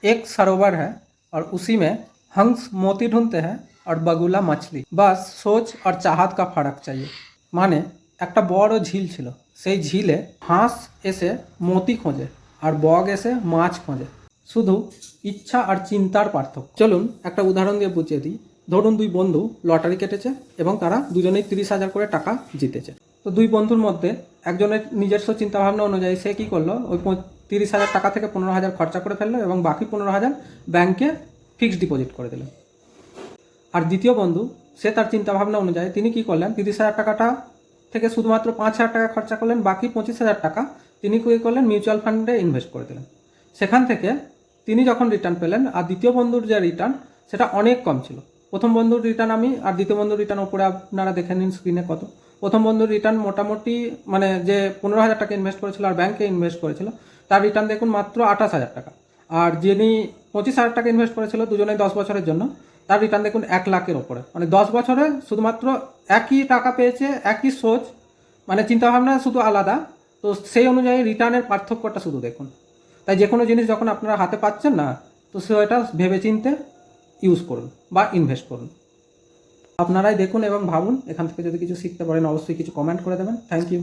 एक सरोवर है और उसी में हंस मोती ढूंढते हैं और बगुला मछली, बस सोच और चाहत का फर्क चाहिए। মানে একটা বড় ঝিল ছিল, সেই ঝিলে হাঁস এসে মতি খোঁজে আর বগ এসে মাছ খোঁজে, শুধু ইচ্ছা আর চিন্তার পার্থক্য। চলুন একটা উদাহরণ দিয়ে বুঝিয়ে দিই। ধরুন দুই বন্ধু লটারি কেটেছে এবং তারা দুজনেই 30,000 করে টাকা জিতেছে। তো দুই বন্ধুর মধ্যে একজনের নিজস্ব চিন্তাভাবনা অনুযায়ী সে কী করলো, ওই 30,000 টাকা থেকে 15,000 খরচা করে ফেললো এবং বাকি 15,000 ব্যাংকে ফিক্সড ডিপোজিট করে দিল। আর দ্বিতীয় বন্ধু সে তার চিন্তাভাবনা অনুযায়ী তিনি কী করলেন, 30,000 টাকাটা থেকে শুধুমাত্র 5,000 টাকা খরচা করলেন, বাকি 25,000 টাকা তিনি কী করলেন, মিউচুয়াল ফান্ডে ইনভেস্ট করে দিলেন। সেখান থেকে তিনি যখন রিটার্ন পেলেন, আর দ্বিতীয় বন্ধুর যে রিটার্ন সেটা অনেক কম ছিল। প্রথম বন্ধুর রিটার্ন আমি আর দ্বিতীয় বন্ধুর রিটার্ন ওপরে আপনারা দেখে নিন স্ক্রিনে কত। প্রথম বন্ধুর রিটার্ন মোটামুটি মানে যে 15,000 টাকা ইনভেস্ট করেছিল আর ব্যাংকে ইনভেস্ট করেছিল তার রিটার্ন দেখুন মাত্র 28,000 টাকা। আর যিনি 25,000 টাকা ইনভেস্ট করেছিল দুজনেই 10 বছরের জন্য, তার রিটার্ন দেখুন 1 লাখের ওপরে। মানে 10 বছরে শুধুমাত্র একই টাকা পেয়েছে, একই সোচ, মানে চিন্তাভাবনা শুধু আলাদা। তো সেই অনুযায়ী রিটার্নের পার্থক্যটা শুধু দেখুন। তাই যে কোনো জিনিস যখন আপনারা হাতে পাচ্ছেন না, তো সেটা ভেবেচিন্তে ইউজ করুন বা ইনভেস্ট করুন। আপনারাই দেখুন এবং ভাবুন, এখান থেকে যদি কিছু শিখতে পারেন অবশ্যই কিছু কমেন্ট করে দেবেন। Thank you.